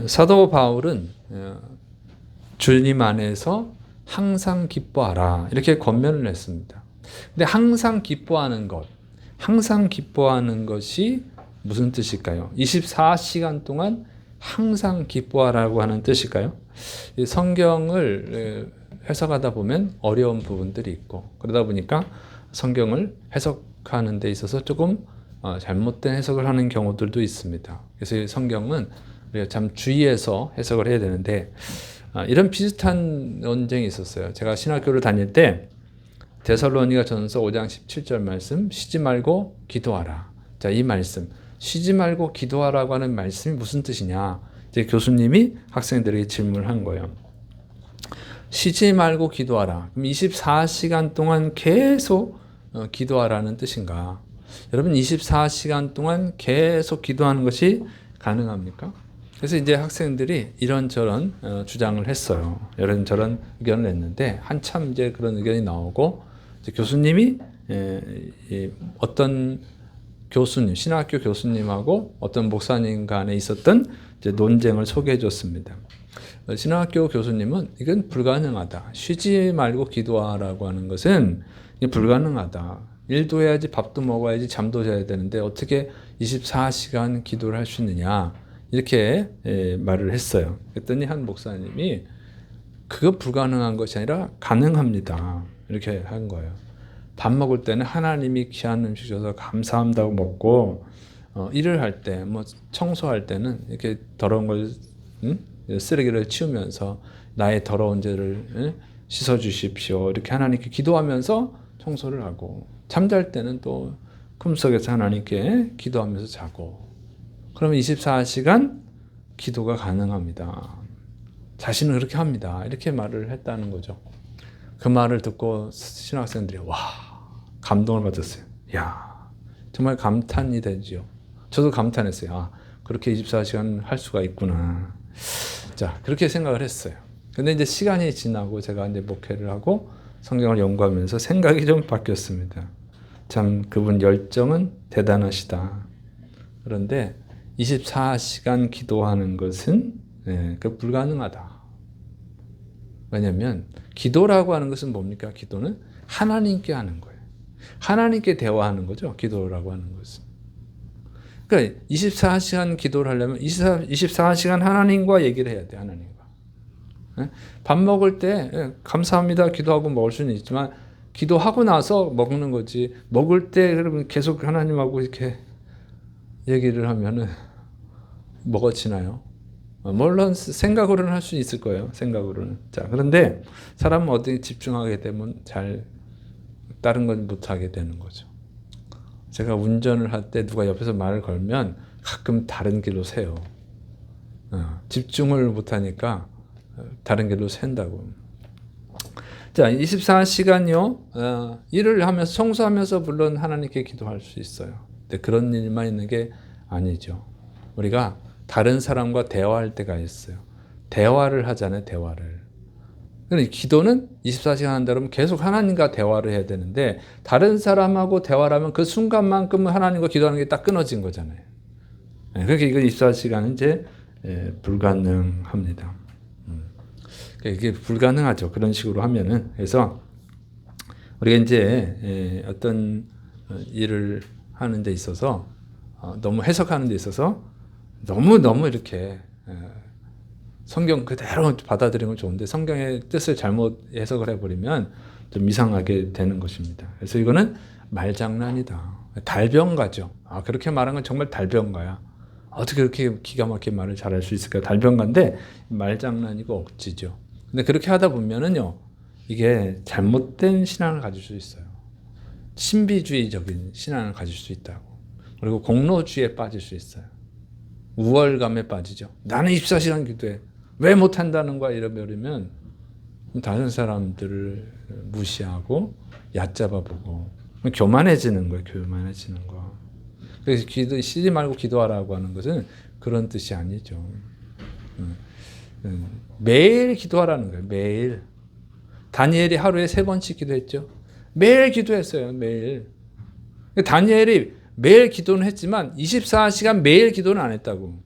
사도 바울은 주님 안에서 항상 기뻐하라 이렇게 권면을 했습니다. 근데 항상 기뻐하는 것이 무슨 뜻일까요? 24시간 동안 항상 기뻐하라고 하는 뜻일까요? 이 성경을 해석하다 보면 어려운 부분들이 있고 그러다 보니까 성경을 해석하는 데 있어서 조금 잘못된 해석을 하는 경우들도 있습니다. 그래서 이 성경은 우리가 참 주의해서 해석을 해야 되는데 이런 비슷한 논쟁이 있었어요. 제가 신학교를 다닐 때 데살로니가 전서 5장 17절 말씀 쉬지 말고 기도하라. 자, 이 말씀 쉬지 말고 기도하라고 하는 말씀이 무슨 뜻이냐? 이제 교수님이 학생들에게 질문을 한 거예요. 쉬지 말고 기도하라. 그럼 24시간 동안 계속 기도하라는 뜻인가? 여러분 24시간 동안 계속 기도하는 것이 가능합니까? 그래서 이제 학생들이 이런저런 주장을 했어요. 이런저런 의견을 냈는데 한참 이제 그런 의견이 나오고 이제 교수님이 어떤 교수님, 신학교 교수님하고 어떤 목사님 간에 있었던 이제 논쟁을 소개해 줬습니다. 신학교 교수님은 이건 불가능하다. 쉬지 말고 기도하라고 하는 것은 불가능하다. 일도 해야지 밥도 먹어야지 잠도 자야 되는데 어떻게 24시간 기도를 할 수 있느냐 이렇게 말을 했어요. 그랬더니 한 목사님이 그거 불가능한 것이 아니라 가능합니다. 이렇게 한 거예요. 밥 먹을 때는 하나님이 귀한 음식 줘서 감사한다고 먹고 일을 할 때, 뭐 청소할 때는 이렇게 더러운 걸 쓰레기를 치우면서 나의 더러운 죄를 씻어 주십시오. 이렇게 하나님께 기도하면서 청소를 하고 잠잘 때는 또 꿈속에서 하나님께 기도하면서 자고 그러면 24시간 기도가 가능합니다. 자신은 그렇게 합니다. 이렇게 말을 했다는 거죠. 그 말을 듣고 신학생들이 와 감동을 받았어요. 야 정말 감탄이 되죠. 저도 감탄했어요. 아 그렇게 24시간 할 수가 있구나. 자 그렇게 생각을 했어요. 근데 이제 시간이 지나고 제가 이제 목회를 하고 성경을 연구하면서 생각이 좀 바뀌었습니다. 참 그분 열정은 대단하시다. 그런데 24시간 기도하는 것은 그 불가능하다. 왜냐하면 기도라고 하는 것은 뭡니까? 기도는 하나님께 하는 거예요. 하나님께 대화하는 거죠. 기도라고 하는 것은. 그러니까 24시간 기도를 하려면 24시간 하나님과 얘기를 해야 돼. 하나님과. 밥 먹을 때 감사합니다 기도하고 먹을 수는 있지만 기도하고 나서 먹는 거지. 먹을 때 그러면 계속 하나님하고 이렇게 얘기를 하면은 먹어지나요? 물론 생각으로는 할 수 있을 거예요. 생각으로는. 자, 그런데 사람은 어디 집중하게 되면 잘 다른 건 못하게 되는 거죠. 제가 운전을 할 때 누가 옆에서 말을 걸면 가끔 다른 길로 새요. 집중을 못하니까 다른 길로 샌다고. 자, 24시간요. 일을 하면서 청소하면서 물론 하나님께 기도할 수 있어요. 근데 그런 일만 있는 게 아니죠. 우리가 다른 사람과 대화할 때가 있어요. 대화를 하잖아요. 대화를. 그러니까 기도는 24시간 한다 그러면 계속 하나님과 대화를 해야 되는데 다른 사람하고 대화를 하면 그 순간만큼은 하나님과 기도하는 게 딱 끊어진 거잖아요. 그러니까 이거 24시간은 이제 불가능합니다. 이게 불가능하죠. 그런 식으로 하면은. 그래서 우리가 이제 어떤 일을 하는 데 있어서 너무 해석하는 데 있어서 너무 이렇게 성경 그대로 받아들이는 건 좋은데 성경의 뜻을 잘못 해석을 해버리면 좀 이상하게 되는 것입니다. 그래서 이거는 말장난이다. 달변가죠. 그렇게 말한 건 정말 달변가야. 어떻게 그렇게 기가 막힌 말을 잘할 수 있을까? 달변가인데 말장난이고 억지죠. 근데 그렇게 하다 보면은요, 이게 잘못된 신앙을 가질 수 있어요. 신비주의적인 신앙을 가질 수 있다고. 그리고 공로주의에 빠질 수 있어요. 우월감에 빠지죠. 나는 24시간 기도해. 왜 못한다는 거야? 이러면 다른 사람들을 무시하고 얕잡아보고 교만해지는 거예요. 교만해지는 거. 그래서 쉬지 말고 기도하라고 하는 것은 그런 뜻이 아니죠. 매일 기도하라는 거예요. 매일. 다니엘이 하루에 3번씩 기도했죠. 매일 기도했어요. 매일. 다니엘이 매일 기도는 했지만 24시간 매일 기도는 안 했다고.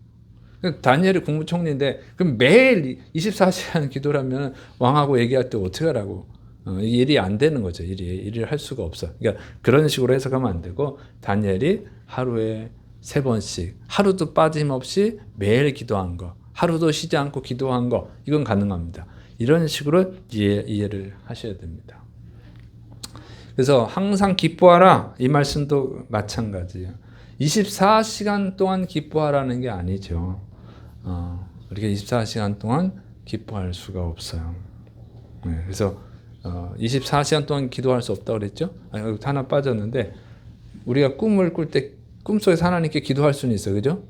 다니엘이 국무총리인데 그럼 매일 24시간 기도라면 왕하고 얘기할 때 어떻게 하라고? 일이 안 되는 거죠. 일을 할 수가 없어. 그러니까 그런 식으로 해석하면 안 되고 다니엘이 하루에 3번씩 하루도 빠짐없이 매일 기도한 거, 하루도 쉬지 않고 기도한 거, 이건 가능합니다. 이런 식으로 이해를 하셔야 됩니다. 그래서 항상 기뻐하라 이 말씀도 마찬가지예요. 24시간 동안 기뻐하라는 게 아니죠. 우리가 24시간 동안 기뻐할 수가 없어요. 네, 그래서 24시간 동안 기도할 수 없다고 그랬죠? 하나 빠졌는데 우리가 꿈을 꿀 때 꿈속에서 하나님께 기도할 수는 있어요. 그죠?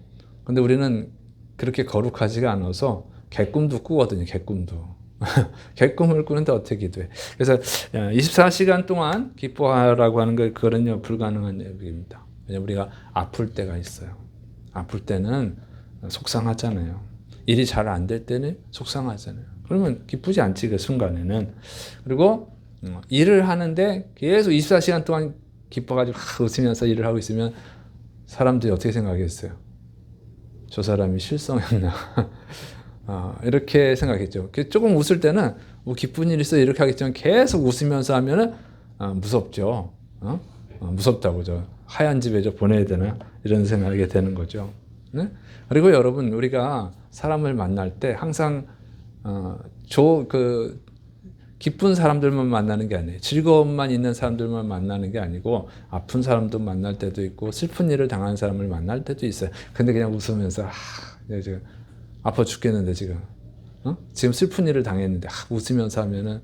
근데 우리는 그렇게 거룩하지가 않아서 개꿈도 꾸거든요. 개꿈도. 개꿈을 꾸는데 어떻게 기도해? 그래서 24시간 동안 기뻐하라고 하는 거 그거는요 불가능한 얘기입니다. 왜냐면 우리가 아플 때가 있어요. 아플 때는 속상하잖아요. 일이 잘 안 될 때는 속상하잖아요. 그러면 기쁘지 않지 그 순간에는. 그리고 일을 하는데 계속 24시간 동안 기뻐가지고 웃으면서 일을 하고 있으면 사람들이 어떻게 생각했어요? 저 사람이 실성했나? 이렇게 생각했죠. 조금 웃을 때는 뭐 기쁜 일 있어 이렇게 하겠지만 계속 웃으면서 하면은 무섭죠. 무섭다고 저 하얀 집에 저 보내야 되나 이런 생각이 되는 거죠. 네? 그리고 여러분 우리가 사람을 만날 때 항상 기쁜 사람들만 만나는 게 아니에요. 즐거움만 있는 사람들만 만나는 게 아니고 아픈 사람도 만날 때도 있고 슬픈 일을 당한 사람을 만날 때도 있어요. 근데 그냥 웃으면서 지금 아파 죽겠는데 지금 지금 슬픈 일을 당했는데 웃으면서 하면은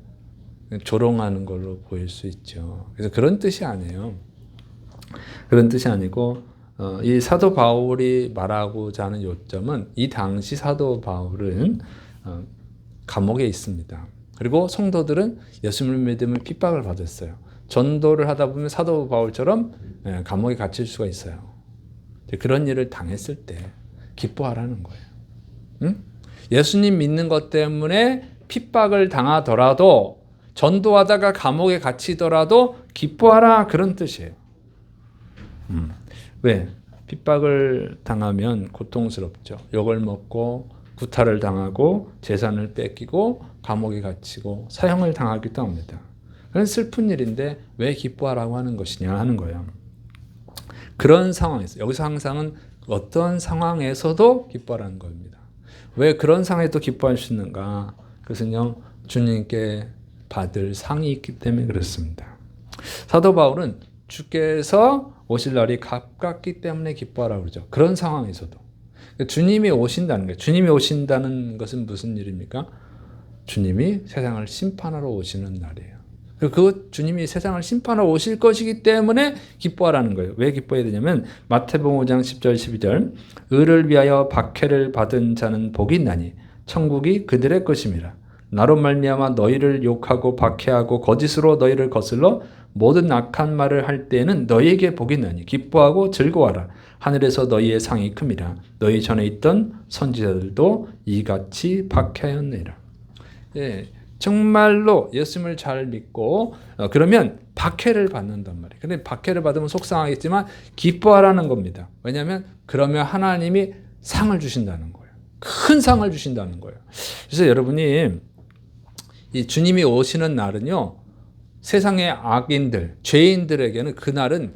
조롱하는 걸로 보일 수 있죠. 그래서 그런 뜻이 아니에요. 그런 뜻이 아니고 이 사도 바울이 말하고자 하는 요점은 이 당시 사도 바울은 감옥에 있습니다. 그리고 성도들은 예수님을 믿음을 핍박을 받았어요. 전도를 하다 보면 사도 바울처럼 감옥에 갇힐 수가 있어요. 그런 일을 당했을 때 기뻐하라는 거예요. 응? 예수님 믿는 것 때문에 핍박을 당하더라도 전도하다가 감옥에 갇히더라도 기뻐하라 그런 뜻이에요. 왜? 핍박을 당하면 고통스럽죠. 욕을 먹고 구타를 당하고 재산을 뺏기고 감옥에 갇히고 사형을 당하기도 합니다. 그건 슬픈 일인데 왜 기뻐하라고 하는 것이냐 하는 거예요. 그런 상황에서 여기서 항상은 어떤 상황에서도 기뻐하라는 겁니다. 왜 그런 상황에도 기뻐할 수 있는가? 그것은요 주님께 받을 상이 있기 때문에 그렇습니다. 사도 바울은 주께서 오실 날이 가깝기 때문에 기뻐하라고 그러죠. 그런 상황에서도. 주님이 오신다는 거예요. 주님이 오신다는 것은 무슨 일입니까? 주님이 세상을 심판하러 오시는 날이에요. 그 주님이 세상을 심판하러 오실 것이기 때문에 기뻐하라는 거예요. 왜 기뻐해야 되냐면 마태복음 5장 10절 12절 의를 위하여 박해를 받은 자는 복이 있나니 천국이 그들의 것임이라. 나로 말미암아 너희를 욕하고 박해하고 거짓으로 너희를 거슬러 모든 악한 말을 할 때에는 너희에게 복이 있나니 기뻐하고 즐거워하라. 하늘에서 너희의 상이 큼이라. 너희 전에 있던 선지자들도 이같이 박해하였느니라. 예, 정말로 예수님을 잘 믿고 그러면 박해를 받는단 말이에요. 근데 박해를 받으면 속상하겠지만 기뻐하라는 겁니다. 왜냐하면 그러면 하나님이 상을 주신다는 거예요. 큰 상을 주신다는 거예요. 그래서 여러분이 이 주님이 오시는 날은요. 세상의 악인들, 죄인들에게는 그날은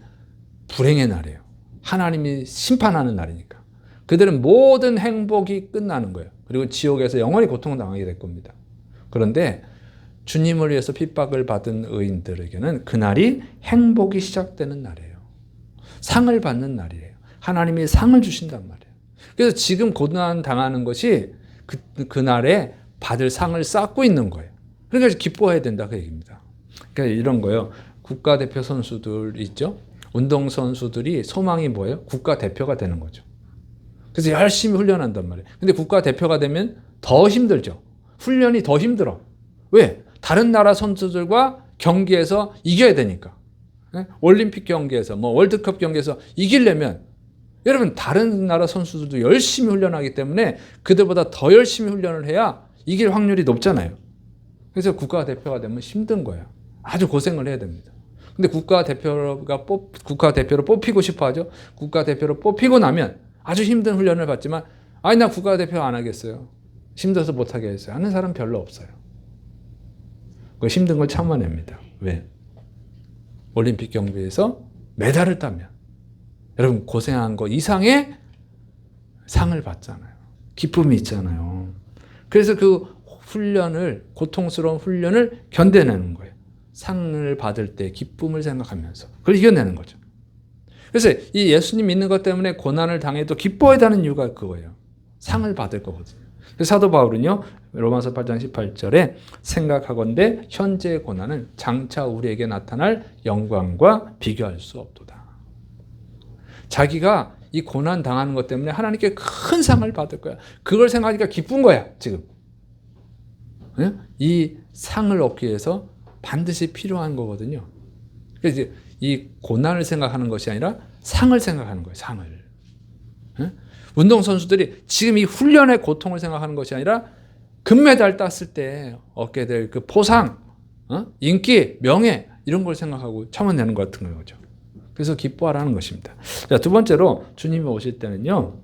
불행의 날이에요. 하나님이 심판하는 날이니까. 그들은 모든 행복이 끝나는 거예요. 그리고 지옥에서 영원히 고통당하게 될 겁니다. 그런데 주님을 위해서 핍박을 받은 의인들에게는 그날이 행복이 시작되는 날이에요. 상을 받는 날이에요. 하나님이 상을 주신단 말이에요. 그래서 지금 고난 당하는 것이 그날에 받을 상을 쌓고 있는 거예요. 그러니까 기뻐해야 된다 그 얘기입니다. 그러니까 이런 거예요. 국가대표 선수들 있죠? 운동선수들이 소망이 뭐예요? 국가대표가 되는 거죠. 그래서 열심히 훈련한단 말이에요. 근데 국가대표가 되면 더 힘들죠. 훈련이 더 힘들어. 왜? 다른 나라 선수들과 경기에서 이겨야 되니까. 올림픽 경기에서 월드컵 경기에서 이기려면 여러분 다른 나라 선수들도 열심히 훈련하기 때문에 그들보다 더 열심히 훈련을 해야 이길 확률이 높잖아요. 그래서 국가대표가 되면 힘든 거예요. 아주 고생을 해야 됩니다. 근데 국가대표로 뽑히고 싶어 하죠. 국가대표로 뽑히고 나면 아주 힘든 훈련을 받지만 아니 나 국가대표 안 하겠어요. 힘들어서 못 하겠어요. 하는 사람 별로 없어요. 그 힘든 걸 참아냅니다. 왜? 올림픽 경기에서 메달을 따면 여러분 고생한 거 이상의 상을 받잖아요. 기쁨이 있잖아요. 그래서 그 훈련을, 고통스러운 훈련을 견뎌내는 거예요. 상을 받을 때 기쁨을 생각하면서 그걸 이겨내는 거죠. 그래서 이 예수님 믿는 것 때문에 고난을 당해도 기뻐해야 하는 이유가 그거예요. 상을 받을 거거든요. 그래서 사도 바울은요, 로마서 8장 18절에 생각하건대 현재의 고난은 장차 우리에게 나타날 영광과 비교할 수 없도다. 자기가 이 고난 당하는 것 때문에 하나님께 큰 상을 받을 거야. 그걸 생각하니까 기쁜 거야, 지금. 이 상을 얻기 위해서 반드시 필요한 거거든요. 그래서 이 고난을 생각하는 것이 아니라 상을 생각하는 거예요, 상을. 운동선수들이 지금 이 훈련의 고통을 생각하는 것이 아니라 금메달 땄을 때 얻게 될 그 포상, 인기, 명예 이런 걸 생각하고 참아내는 것 같은 거죠. 그래서 기뻐하라는 것입니다. 자, 두 번째로 주님이 오실 때는요,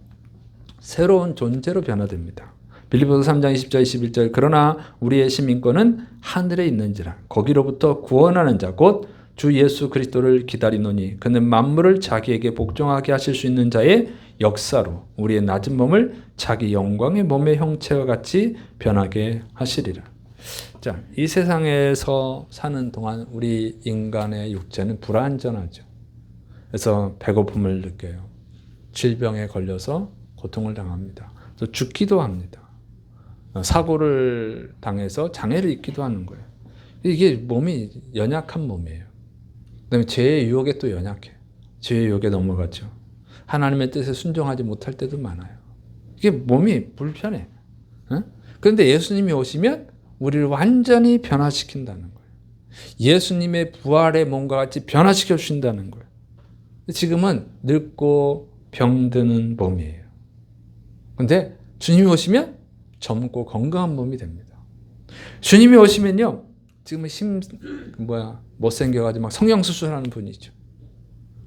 새로운 존재로 변화됩니다. 빌립보서 3장 20절 21절 그러나 우리의 시민권은 하늘에 있는지라 거기로부터 구원하는 자 곧 주 예수 그리스도를 기다리노니 그는 만물을 자기에게 복종하게 하실 수 있는 자의 역사로 우리의 낮은 몸을 자기 영광의 몸의 형체와 같이 변하게 하시리라. 자, 이 세상에서 사는 동안 우리 인간의 육체는 불완전하죠. 그래서 배고픔을 느껴요. 질병에 걸려서 고통을 당합니다. 그래서 죽기도 합니다. 사고를 당해서 장애를 입기도 하는 거예요. 이게 몸이 연약한 몸이에요. 그다음에 죄의 유혹에 또 연약해. 죄의 유혹에 넘어가죠. 하나님의 뜻에 순종하지 못할 때도 많아요. 이게 몸이 불편해. 그런데 예수님이 오시면 우리를 완전히 변화시킨다는 거예요. 예수님의 부활의 몸과 같이 변화시켜 주신다는 거예요. 지금은 늙고 병드는 몸이에요. 그런데 주님이 오시면 젊고 건강한 몸이 됩니다. 주님이 오시면요, 지금은 못생겨가지고 막 성형수술하는 분이죠.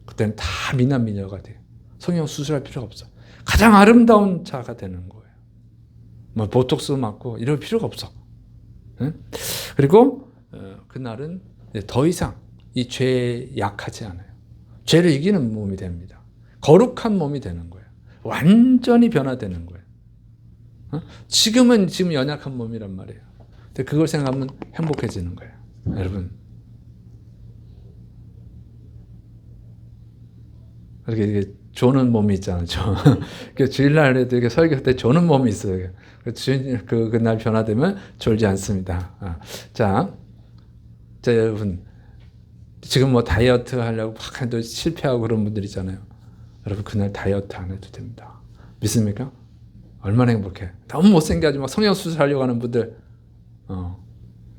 그때는 다 미남미녀가 돼요. 성형수술할 필요가 없어. 가장 아름다운 자가 되는 거예요. 뭐 보톡스 맞고 이럴 필요가 없어. 그리고 그날은 더 이상 이 죄에 약하지 않아요. 죄를 이기는 몸이 됩니다. 거룩한 몸이 되는 거예요. 완전히 변화되는 거예요. 지금 연약한 몸이란 말이에요. 근데 그걸 생각하면 행복해지는 거예요. 여러분. 이렇게 조는 몸이 있잖아요. 주일날에도 이렇게 설교 때 조는 몸이 있어요. 그날 변화되면 졸지 않습니다. 자, 여러분. 지금 뭐 다이어트 하려고 막 해도 실패하고 그런 분들 있잖아요. 여러분, 그날 다이어트 안 해도 됩니다. 믿습니까? 얼마나 행복해. 너무 못생겨가지고 막 성형수술 하려고 하는 분들,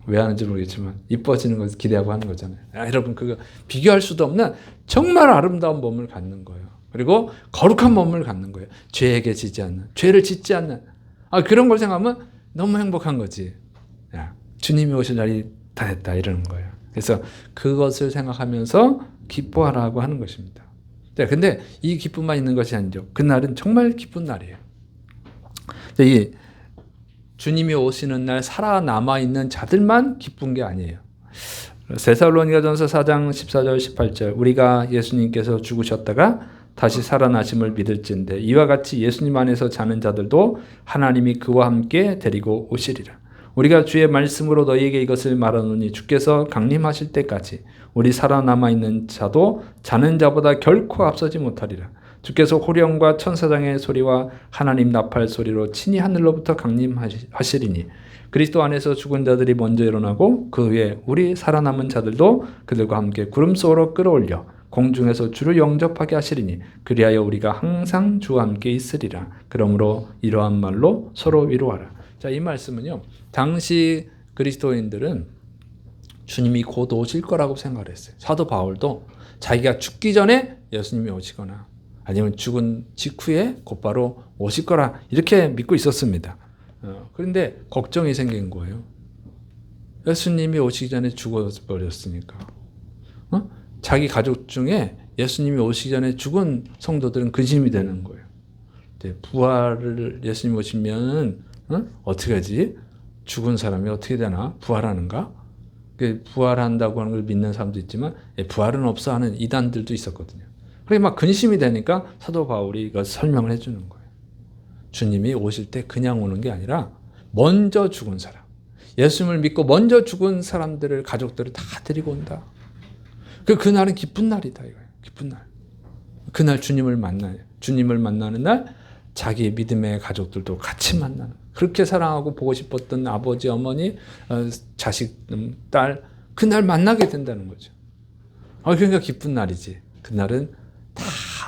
왜 하는지 모르겠지만, 이뻐지는 것을 기대하고 하는 거잖아요. 여러분, 그거 비교할 수도 없는 정말 아름다운 몸을 갖는 거예요. 그리고 거룩한 몸을 갖는 거예요. 죄에게 지지 않는, 죄를 짓지 않는. 그런 걸 생각하면 너무 행복한 거지. 주님이 오실 날이 다 됐다, 이러는 거예요. 그래서 그것을 생각하면서 기뻐하라고 하는 것입니다. 근데 이 기쁨만 있는 것이 아니죠. 그날은 정말 기쁜 날이에요. 이 주님이 오시는 날 살아남아 있는 자들만 기쁜 게 아니에요. 데살로니가전서 4장 14절 18절 우리가 예수님께서 죽으셨다가 다시 살아나심을 믿을진대 이와 같이 예수님 안에서 자는 자들도 하나님이 그와 함께 데리고 오시리라. 우리가 주의 말씀으로 너희에게 이것을 말하노니 주께서 강림하실 때까지 우리 살아남아 있는 자도 자는 자보다 결코 앞서지 못하리라. 주께서 호령과 천사장의 소리와 하나님 나팔 소리로 친히 하늘로부터 강림하시리니 그리스도 안에서 죽은 자들이 먼저 일어나고 그 후에 우리 살아남은 자들도 그들과 함께 구름 속으로 끌어올려 공중에서 주를 영접하게 하시리니 그리하여 우리가 항상 주와 함께 있으리라. 그러므로 이러한 말로 서로 위로하라. 자, 이 말씀은요, 당시 그리스도인들은 주님이 곧 오실 거라고 생각을 했어요. 사도 바울도 자기가 죽기 전에 예수님이 오시거나 아니면 죽은 직후에 곧바로 오실 거라 이렇게 믿고 있었습니다. 그런데 걱정이 생긴 거예요. 예수님이 오시기 전에 죽어버렸으니까. 자기 가족 중에 예수님이 오시기 전에 죽은 성도들은 근심이 되는 거예요. 이제 부활을 예수님 오시면 어떻게 하지? 죽은 사람이 어떻게 되나? 부활하는가? 부활한다고 하는 걸 믿는 사람도 있지만 부활은 없어 하는 이단들도 있었거든요. 그게 막 근심이 되니까 사도 바울이 이걸 설명을 해주는 거예요. 주님이 오실 때 그냥 오는 게 아니라 먼저 죽은 사람, 예수님을 믿고 먼저 죽은 사람들을 가족들을 다 데리고 온다. 그날은 기쁜 날이다 이거예요. 기쁜 날. 그날 주님을 만나요. 주님을 만나는 날 자기의 믿음의 가족들도 같이 만나는. 그렇게 사랑하고 보고 싶었던 아버지, 어머니, 자식, 딸 그날 만나게 된다는 거죠. 그러니까 기쁜 날이지. 그날은 다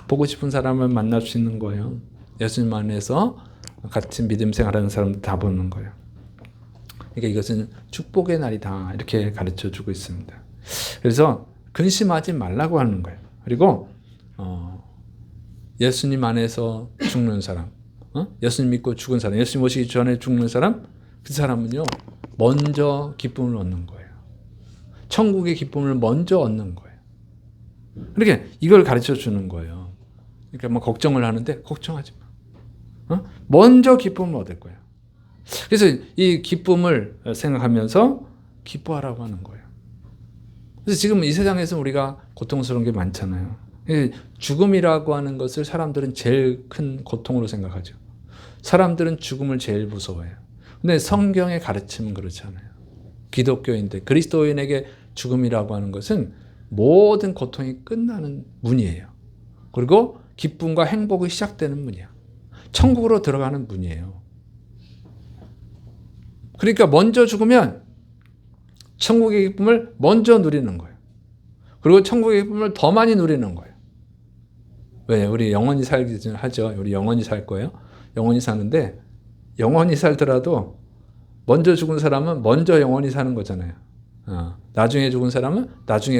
보고 싶은 사람을 만날 수 있는 거예요. 예수님 안에서 같이 믿음 생활하는 사람들 다 보는 거예요. 그러니까 이것은 축복의 날이다 이렇게 가르쳐주고 있습니다. 그래서 근심하지 말라고 하는 거예요. 그리고 예수님 안에서 죽는 사람, 예수님 믿고 죽은 사람, 예수님 오시기 전에 죽는 사람, 그 사람은요 먼저 기쁨을 얻는 거예요. 천국의 기쁨을 먼저 얻는 거예요. 그러니까 이걸 가르쳐 주는 거예요. 그러니까 뭐 걱정을 하는데 걱정하지 마. 먼저 기쁨을 얻을 거예요. 그래서 이 기쁨을 생각하면서 기뻐하라고 하는 거예요. 그래서 지금 이 세상에서 우리가 고통스러운 게 많잖아요. 죽음이라고 하는 것을 사람들은 제일 큰 고통으로 생각하죠. 사람들은 죽음을 제일 무서워해요. 근데 성경의 가르침은 그렇지 않아요. 기독교인들, 그리스도인에게 죽음이라고 하는 것은 모든 고통이 끝나는 문이에요. 그리고 기쁨과 행복이 시작되는 문이야. 천국으로 들어가는 문이에요. 그러니까 먼저 죽으면 천국의 기쁨을 먼저 누리는 거예요. 그리고 천국의 기쁨을 더 많이 누리는 거예요. 왜? 우리 영원히 살기 전 하죠. 우리 영원히 살 거예요. 영원히 사는데 영원히 살더라도 먼저 죽은 사람은 먼저 영원히 사는 거잖아요. 나중에 죽은 사람은 나중에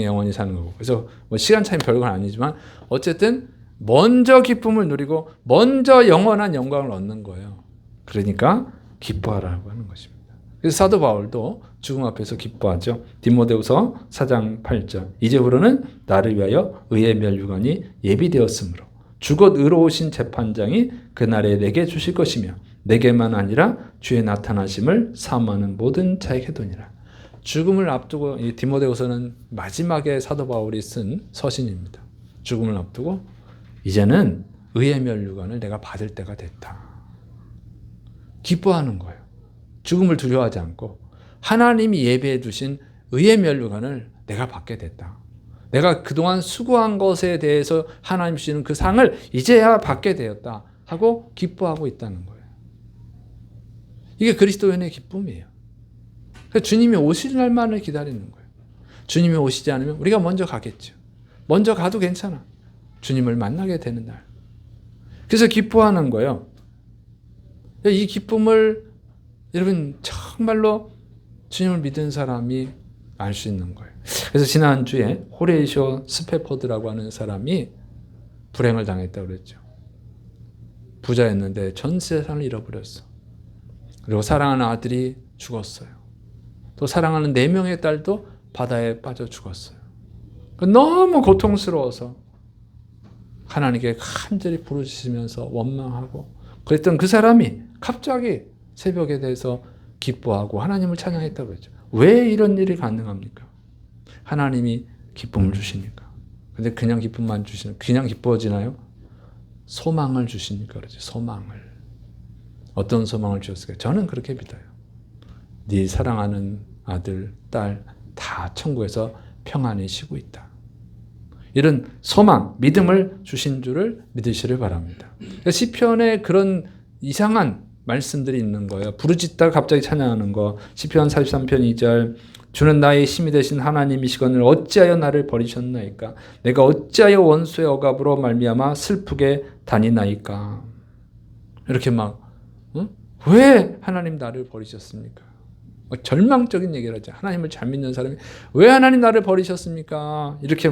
영원히 사는 거고. 그래서 뭐 시간 차이 별건 아니지만 어쨌든 먼저 기쁨을 누리고 먼저 영원한 영광을 얻는 거예요. 그러니까 기뻐하라고 하는 것입니다. 그래서 사도 바울도 죽음 앞에서 기뻐하죠. 디모데후서 4장 8절. 이제부로는 나를 위하여 의의 멸류관이 예비되었으므로 주곧 의로우신 재판장이 그날에 내게 주실 것이며 내게만 아니라 주의 나타나심을 사모하는 모든 자에게 도니라. 죽음을 앞두고 이 디모데후서는 마지막에 사도 바울이 쓴 서신입니다. 죽음을 앞두고 이제는 의의 멸류관을 내가 받을 때가 됐다. 기뻐하는 거예요. 죽음을 두려워하지 않고 하나님이 예배해 주신 의의 멸류관을 내가 받게 됐다. 내가 그동안 수고한 것에 대해서 하나님 주시는 그 상을 이제야 받게 되었다 하고 기뻐하고 있다는 거예요. 이게 그리스도인의 기쁨이에요. 그러니까 주님이 오실 날만을 기다리는 거예요. 주님이 오시지 않으면 우리가 먼저 가겠죠. 먼저 가도 괜찮아. 주님을 만나게 되는 날. 그래서 기뻐하는 거예요. 이 기쁨을 여러분 정말로 주님을 믿은 사람이 알 수 있는 거예요. 그래서 지난주에 호레이쇼 스페포드라고 하는 사람이 불행을 당했다고 그랬죠. 부자였는데 전 재산을 잃어버렸어. 그리고 사랑하는 아들이 죽었어요. 또 사랑하는 4명의 딸도 바다에 빠져 죽었어요. 너무 고통스러워서 하나님께 간절히 부르짖으면서 원망하고 그랬던 그 사람이 갑자기 새벽에 대해서 기뻐하고 하나님을 찬양했다고 했죠. 왜 이런 일이 가능합니까? 하나님이 기쁨을 주시니까. 근데 그냥 기쁨만 주시는, 그냥 기뻐지나요? 소망을 주시니까 그러죠. 소망을. 어떤 소망을 주셨을까요? 저는 그렇게 믿어요. 네 사랑하는 아들, 딸 다 천국에서 평안히 쉬고 있다. 이런 소망, 믿음을 주신 줄을 믿으시길 바랍니다. 시편에 그런 이상한 말씀들이 있는 거예요. 부르짖다가 갑자기 찬양하는 거. 시편 43편 2절. 주는 나의 힘이 되신 하나님이시거늘 어찌하여 나를 버리셨나이까? 내가 어찌하여 원수의 억압으로 말미암아 슬프게 다니나이까? 이렇게 막 왜 하나님 나를 버리셨습니까? 절망적인 얘기를 하죠. 하나님을 잘 믿는 사람이 왜 하나님 나를 버리셨습니까? 이렇게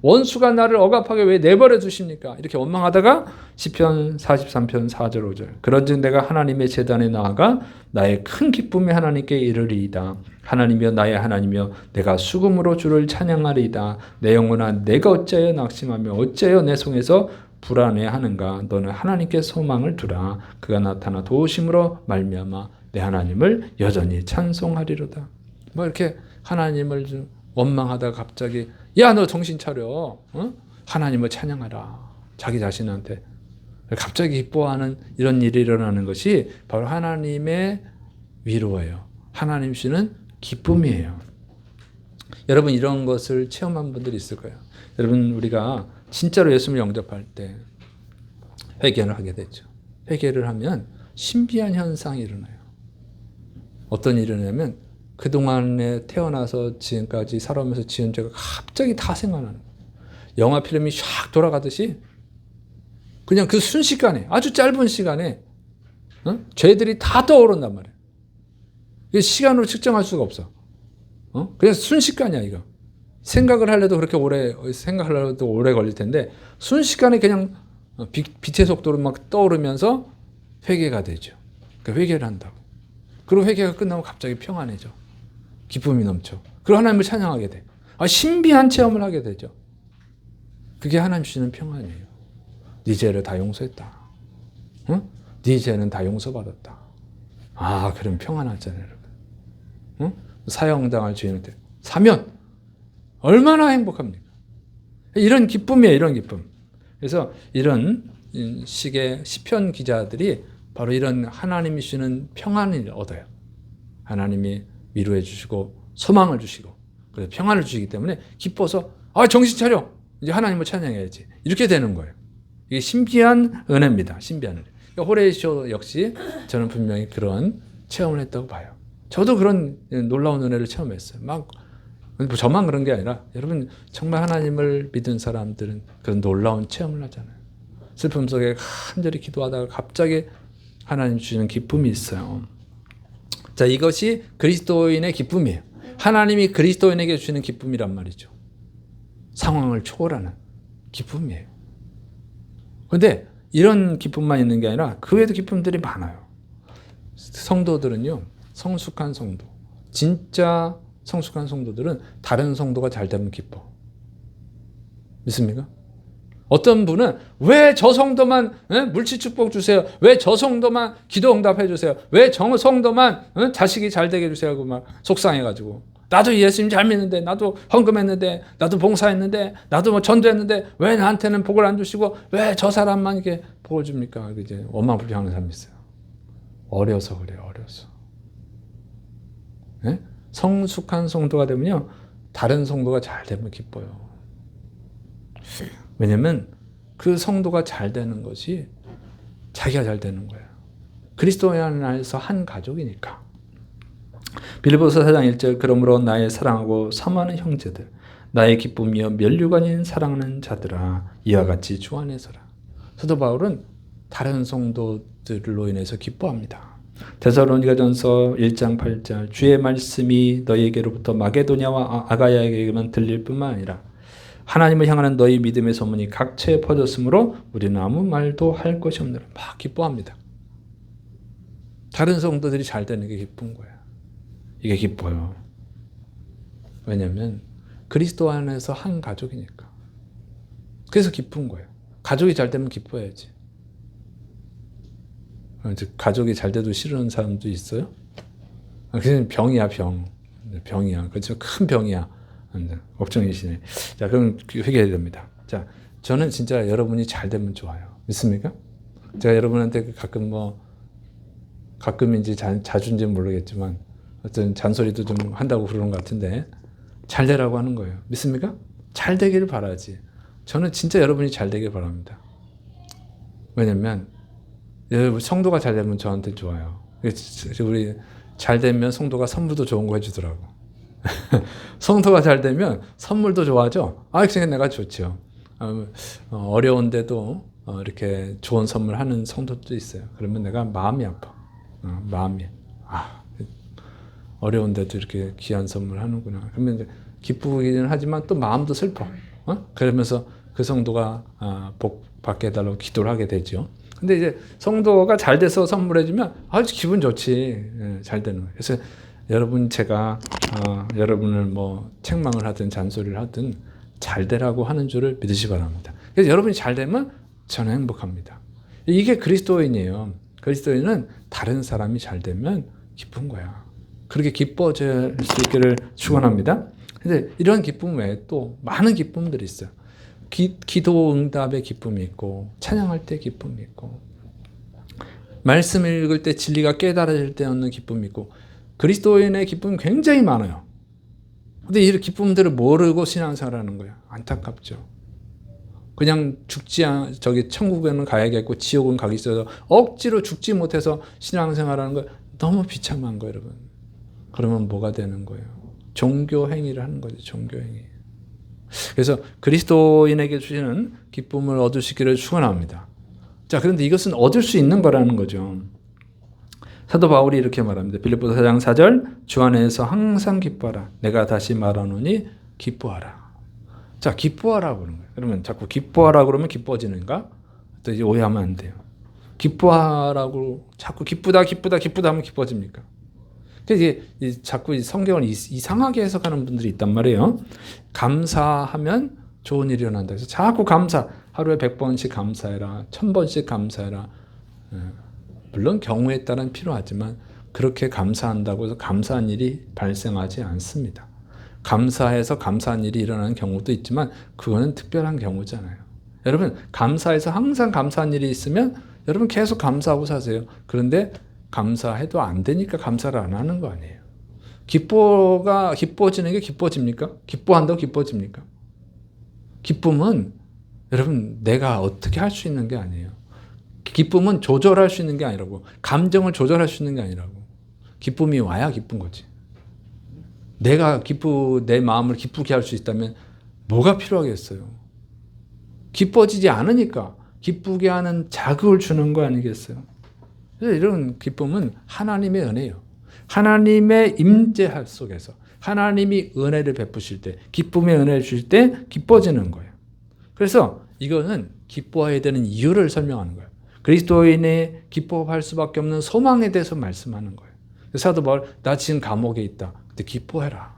원수가 나를 억압하게 왜 내버려 두십니까? 이렇게 원망하다가 시편 43편 4절 5절. 그런즉 내가 하나님의 제단에 나아가 나의 큰 기쁨의 하나님께 이르리이다. 하나님이여 나의 하나님이여 내가 수금으로 주를 찬양하리이다. 내 영혼아 내가 어찌하여 낙심하며 어찌하여 내 손에서 불안해하는가? 너는 하나님께 소망을 두라. 그가 나타나 도우심으로 말미암아 내 하나님을 여전히 찬송하리로다. 뭐 이렇게 하나님을 좀 원망하다가 갑자기 야, 너 정신 차려. 어? 하나님을 찬양하라. 자기 자신한테 갑자기 기뻐하는 이런 일이 일어나는 것이 바로 하나님의 위로예요. 하나님 주시는 기쁨이에요. 여러분 이런 것을 체험한 분들이 있을 거예요. 여러분 우리가 진짜로 예수님을 영접할 때 회개를 하게 되죠. 회개를 하면 신비한 현상이 일어나요. 어떤 일이 일어나면 그동안에 태어나서 지금까지 살아오면서 지은 죄가 갑자기 다 생각나는 거예요. 영화 필름이 샥 돌아가듯이 그냥 그 순식간에 아주 짧은 시간에 죄들이 다 떠오른단 말이에요. 이게 시간으로 측정할 수가 없어. 그냥 순식간이야 이거. 생각을 하려도 그렇게 생각하려도 오래 걸릴 텐데 순식간에 그냥 빛의 속도로 막 떠오르면서 회개가 되죠. 그러니까 회개를 한다고. 그리고 회개가 끝나면 갑자기 평안해져. 기쁨이 넘쳐. 그리고 하나님을 찬양하게 돼. 신비한 체험을 하게 되죠. 그게 하나님 주시는 평안이에요. 네 죄를 다 용서했다. 응? 네 죄는 다 용서받았다. 그럼 평안하잖아요, 여러분. 응? 사형당할 죄인한테 사면 얼마나 행복합니까? 이런 기쁨이에요, 이런 기쁨. 그래서 이런 식의 시편 기자들이 바로 이런 하나님이 주시는 평안을 얻어요. 하나님이 위로해 주시고 소망을 주시고 그래서 평안을 주시기 때문에 기뻐서 정신 차려. 이제 하나님을 찬양해야지. 이렇게 되는 거예요. 이게 신비한 은혜입니다. 신비한 은혜. 그러니까 호레이쇼 역시 저는 분명히 그런 체험을 했다고 봐요. 저도 그런 놀라운 은혜를 체험했어요. 저만 그런 게 아니라 여러분 정말 하나님을 믿은 사람들은 그런 놀라운 체험을 하잖아요. 슬픔 속에 간절히 기도하다가 갑자기 하나님 주시는 기쁨이 있어요. 자, 이것이 그리스도인의 기쁨이에요. 하나님이 그리스도인에게 주시는 기쁨이란 말이죠. 상황을 초월하는 기쁨이에요. 그런데 이런 기쁨만 있는 게 아니라 그 외에도 기쁨들이 많아요. 성도들은요, 성숙한 성도, 진짜 성숙한 성도들은 다른 성도가 잘 되면 기뻐. 믿습니까? 어떤 분은 왜 저 성도만 물질 축복 주세요? 왜 저 성도만 기도 응답해 주세요? 왜 저 성도만 자식이 잘 되게 해주세요? 하고 막 속상해가지고 나도 예수님 잘 믿는데, 나도 헌금했는데, 나도 봉사했는데, 나도 뭐 전도했는데 왜 나한테는 복을 안 주시고 왜 저 사람만 이렇게 복을 줍니까? 이제 원망불평하는 사람이 있어요. 어려서 그래요. 어려서. 네? 성숙한 성도가 되면요, 다른 성도가 잘 되면 기뻐요. 왜냐면 그 성도가 잘 되는 것이 자기가 잘 되는 거예요. 그리스도 안에서 한 가족이니까. 빌립보서 4장 1절 그러므로 나의 사랑하고 사모하는 형제들 나의 기쁨이여 면류관인 사랑하는 자들아 이와 같이 주 안에 서라. 사도 바울은 다른 성도들로 인해서 기뻐합니다. 데살로니가전서 1장 8절 주의 말씀이 너희에게로부터 마게도냐와 아가야에게만 들릴 뿐만 아니라 하나님을 향하는 너희 믿음의 소문이 각처에 퍼졌으므로 우리는 아무 말도 할 것이 없느라. 막 기뻐합니다. 다른 성도들이 잘 되는 게 기쁜 거야. 이게 기뻐요. 왜냐하면 그리스도 안에서 한 가족이니까. 그래서 기쁜 거예요. 가족이 잘 되면 기뻐야지. 가족이 잘 돼도 싫어하는 사람도 있어요? 그냥 병이야, 병. 병이야. 그렇죠? 큰 병이야. 걱정이시네. 자, 그럼 회개해야 됩니다. 자, 저는 진짜 여러분이 잘 되면 좋아요. 믿습니까? 제가 여러분한테 가끔인지 자주인지는 모르겠지만 어떤 잔소리도 좀 한다고 그러는 것 같은데 잘 되라고 하는 거예요. 믿습니까? 잘 되기를 바라지. 저는 진짜 여러분이 잘 되길 바랍니다. 왜냐면 성도가 잘 되면 저한테 좋아요. 우리 잘 되면 성도가 선물도 좋은 거 해주더라고. 성도가 잘 되면 선물도 좋아하죠. 그래서 내가 좋죠. 어려운데도 이렇게 좋은 선물 하는 성도도 있어요. 그러면 내가 마음이 아파. 마음이 어려운데도 이렇게 귀한 선물 하는구나. 그러면 이제 기쁘기는 하지만 또 마음도 슬퍼. 그러면서 그 성도가 복 받게 해달라고 기도를 하게 되죠. 근데 이제 성도가 잘 돼서 선물해주면 아주 기분 좋지. 잘 되는 거예요. 그래서 여러분 제가 여러분을 책망을 하든 잔소리를 하든 잘 되라고 하는 줄을 믿으시 바랍니다. 그래서 여러분이 잘 되면 저는 행복합니다. 이게 그리스도인이에요. 그리스도인은 다른 사람이 잘 되면 기쁜 거야. 그렇게 기뻐질 수 있기를 축원합니다. 근데 이런 기쁨 외에 또 많은 기쁨들이 있어요. 기도 응답의 기쁨이 있고, 찬양할 때 기쁨이 있고, 말씀 읽을 때 진리가 깨달아질 때 얻는 기쁨이 있고, 그리스도인의 기쁨이 굉장히 많아요. 근데 이 기쁨들을 모르고 신앙생활하는 거예요. 안타깝죠. 그냥 천국에는 가야겠고 지옥은 가기 있어서 억지로 죽지 못해서 신앙생활하는 거 너무 비참한 거예요, 여러분. 그러면 뭐가 되는 거예요? 종교 행위를 하는 거죠, 종교 행위. 그래서 그리스도인에게 주시는 기쁨을 얻으시기를 축원합니다. 자, 그런데 이것은 얻을 수 있는 거라는 거죠. 사도 바울이 이렇게 말합니다. 빌립보서 4장 4절, 주 안에서 항상 기뻐하라. 내가 다시 말하노니 기뻐하라. 자, 기뻐하라 그러는 거예요. 그러면 자꾸 기뻐하라 그러면 기뻐지는가? 또 이제 오해하면 안 돼요. 기뻐하라고 자꾸 기쁘다 하면 기뻐집니까? 이게 자꾸 성경을 이상하게 해석하는 분들이 있단 말이에요. 감사하면 좋은 일이 일어난다. 그래서 자꾸 하루에 100번씩 감사해라. 1000번씩 감사해라. 물론 경우에 따른 필요하지만 그렇게 감사한다고 해서 감사한 일이 발생하지 않습니다. 감사해서 감사한 일이 일어나는 경우도 있지만 그거는 특별한 경우잖아요. 여러분, 감사해서 항상 감사한 일이 있으면 여러분 계속 감사하고 사세요. 그런데 감사해도 안 되니까 감사를 안 하는 거 아니에요. 기뻐지는 게 기뻐집니까? 기뻐한다고 기뻐집니까? 기쁨은 여러분 내가 어떻게 할 수 있는 게 아니에요. 기쁨은 조절할 수 있는 게 아니라고. 감정을 조절할 수 있는 게 아니라고. 기쁨이 와야 기쁜 거지. 내가 내 마음을 기쁘게 할 수 있다면 뭐가 필요하겠어요? 기뻐지지 않으니까 기쁘게 하는 자극을 주는 거 아니겠어요? 이런 기쁨은 하나님의 은혜예요. 하나님의 임재 속에서 하나님이 은혜를 베푸실 때, 기쁨의 은혜를 주실 때 기뻐지는 거예요. 그래서 이거는 기뻐해야 되는 이유를 설명하는 거예요. 그리스도인의 기뻐할 수밖에 없는 소망에 대해서 말씀하는 거예요. 사도 바울, 나 지금 감옥에 있다. 근데 기뻐해라.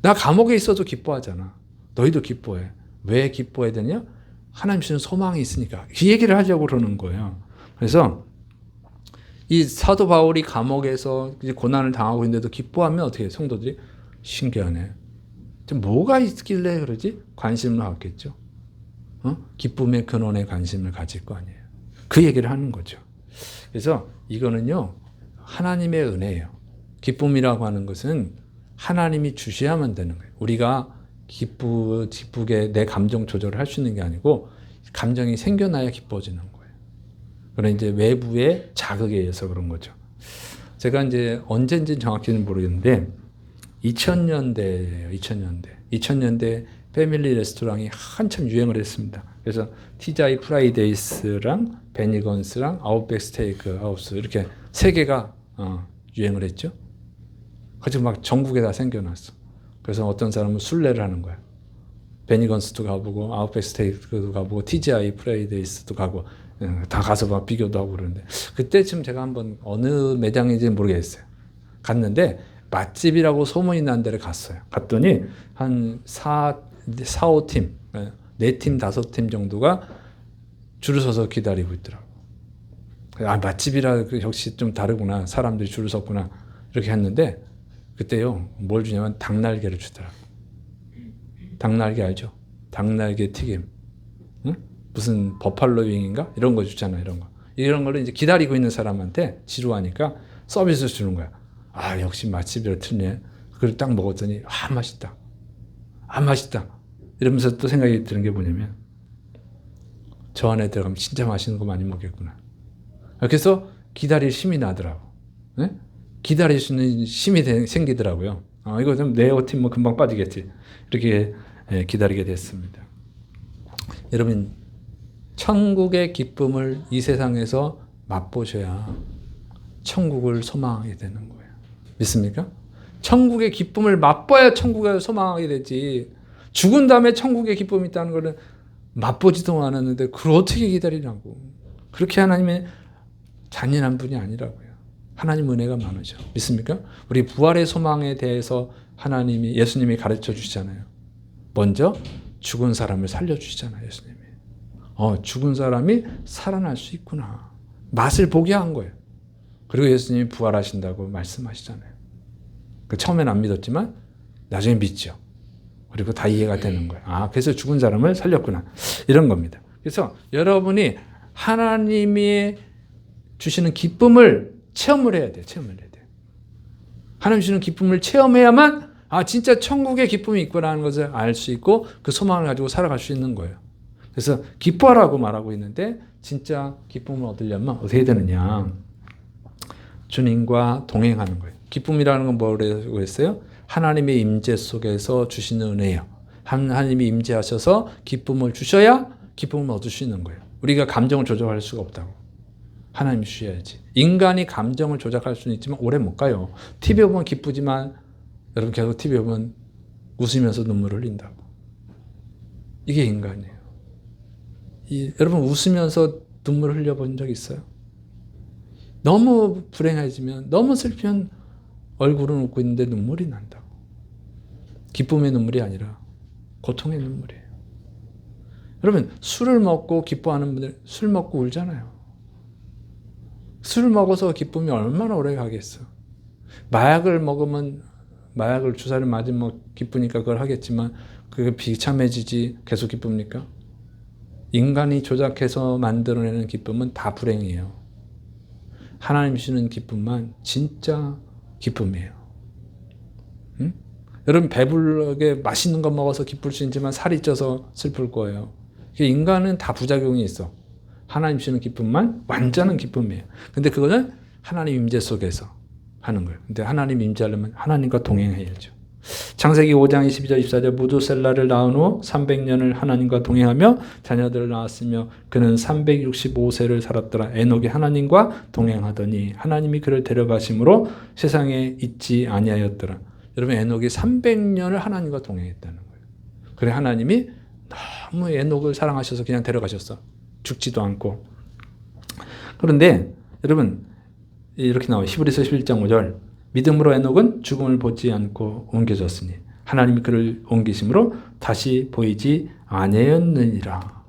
나 감옥에 있어도 기뻐하잖아. 너희도 기뻐해. 왜 기뻐해야 되냐? 하나님 주시는 소망이 있으니까. 그 얘기를 하려고 그러는 거예요. 그래서 이 사도 바울이 감옥에서 고난을 당하고 있는데도 기뻐하면 어떻게 해요? 성도들이 신기하네. 뭐가 있길래 그러지? 관심을 갖겠죠. 기쁨의 근원에 관심을 가질 거 아니에요. 그 얘기를 하는 거죠. 그래서 이거는요, 하나님의 은혜예요. 기쁨이라고 하는 것은 하나님이 주셔야만 되는 거예요. 우리가 기쁘게 내 감정 조절을 할 수 있는 게 아니고 감정이 생겨나야 기뻐지는 거예요. 그런 이제 외부의 자극에 의해서 그런 거죠. 제가 이제 언제인지 정확히는 모르겠는데 2000년대예요. 2000년대 패밀리 레스토랑이 한참 유행을 했습니다. 그래서 TGI 프라이데이스랑 베니건스랑 아웃백 스테이크 하우스 이렇게 세 개가 유행을 했죠. 그래서 막 전국에 다 생겨났어. 그래서 어떤 사람은 순례를 하는 거야. 베니건스도 가보고 아웃백 스테이크도 가보고 TGI 프라이데이스도 가고 다 가서 막 비교도 하고 그러는데 그때쯤 제가 한번 어느 매장인지 모르겠어요. 갔는데 맛집이라고 소문이 난 데를 갔어요. 갔더니 한 4-5팀, 4팀, 5팀 정도가 줄을 서서 기다리고 있더라고요. 아, 맛집이라 역시 좀 다르구나. 사람들이 줄을 섰구나. 이렇게 했는데 그때요, 뭘 주냐면 닭날개를 주더라고요. 닭날개 알죠? 닭날개 튀김. 응? 무슨 버팔로 윙인가? 이런 거 주잖아, 이런 거. 이런 거를 이제 기다리고 있는 사람한테 지루하니까 서비스 주는 거야. 아, 역시 맛집이라 틀리네. 그걸 딱 먹었더니, 아, 맛있다. 아, 맛있다. 이러면서 또 생각이 드는 게 뭐냐면, 저 안에 들어가면 진짜 맛있는 거 많이 먹겠구나. 그래서 기다릴 힘이 나더라고. 네? 기다릴 수 있는 힘이 생기더라고요. 이거 좀 네오팀 뭐 금방 빠지겠지. 이렇게 기다리게 됐습니다. 여러분, 천국의 기쁨을 이 세상에서 맛보셔야 천국을 소망하게 되는 거예요. 믿습니까? 천국의 기쁨을 맛봐야 천국을 소망하게 되지. 죽은 다음에 천국의 기쁨이 있다는 것은 맛보지도 않았는데 그걸 어떻게 기다리냐고. 그렇게 하나님의 잔인한 분이 아니라고요. 하나님 은혜가 많으죠. 믿습니까? 우리 부활의 소망에 대해서 예수님이 가르쳐 주시잖아요. 먼저 죽은 사람을 살려주시잖아요. 예수님이. 죽은 사람이 살아날 수 있구나. 맛을 보게 한 거예요. 그리고 예수님이 부활하신다고 말씀하시잖아요. 처음엔 안 믿었지만 나중에 믿죠. 그리고 다 이해가 되는 거예요. 그래서 죽은 사람을 살렸구나. 이런 겁니다. 그래서 여러분이 하나님이 주시는 기쁨을 체험을 해야 돼요. 체험을 해야 돼요. 하나님 주시는 기쁨을 체험해야만 진짜 천국의 기쁨이 있구나라는 것을 알 수 있고 그 소망을 가지고 살아갈 수 있는 거예요. 그래서 기뻐하라고 말하고 있는데 진짜 기쁨을 얻으려면 어떻게 해야 되느냐. 주님과 동행하는 거예요. 기쁨이라는 건 뭐라고 했어요? 하나님의 임재 속에서 주시는 은혜예요. 하나님이 임재하셔서 기쁨을 주셔야 기쁨을 얻을 수 있는 거예요. 우리가 감정을 조절할 수가 없다고. 하나님이 주셔야지. 인간이 감정을 조작할 수는 있지만 오래 못 가요. TV 보면 기쁘지만 여러분 계속 TV 보면 웃으면서 눈물을 흘린다고. 이게 인간이에요. 여러분 웃으면서 눈물을 흘려본 적 있어요? 너무 불행해지면, 너무 슬프면 얼굴은 웃고 있는데 눈물이 난다고. 기쁨의 눈물이 아니라 고통의 눈물이에요. 여러분 술을 먹고 기뻐하는 분들 술 먹고 울잖아요. 술 먹어서 기쁨이 얼마나 오래 가겠어. 마약을 먹으면 마약을 주사를 맞으면 기쁘니까 그걸 하겠지만 그게 비참해지지 계속 기쁩니까? 인간이 조작해서 만들어내는 기쁨은 다 불행이에요. 하나님 주시는 기쁨만 진짜 기쁨이에요. 응? 여러분 배불르게 맛있는 거 먹어서 기쁠 수 있지만 살이 쪄서 슬플 거예요. 인간은 다 부작용이 있어. 하나님 주시는 기쁨만 완전한 기쁨이에요. 근데 그거는 하나님 임재 속에서 하는 거예요. 근데 하나님 임재하려면 하나님과 동행해야죠. 창세기 5장 22절 24절 무두셀라를 낳은 후 300년을 하나님과 동행하며 자녀들을 낳았으며 그는 365세를 살았더라. 에녹이 하나님과 동행하더니 하나님이 그를 데려가심으로 세상에 있지 아니하였더라. 여러분 에녹이 300년을 하나님과 동행했다는 거예요. 그래 하나님이 너무 에녹을 사랑하셔서 그냥 데려가셨어. 죽지도 않고. 그런데 여러분 이렇게 나와요. 히브리서 11장 5절 믿음으로 에녹은 죽음을 보지 않고 옮겨졌으니 하나님이 그를 옮기심으로 다시 보이지 아니하였느니라.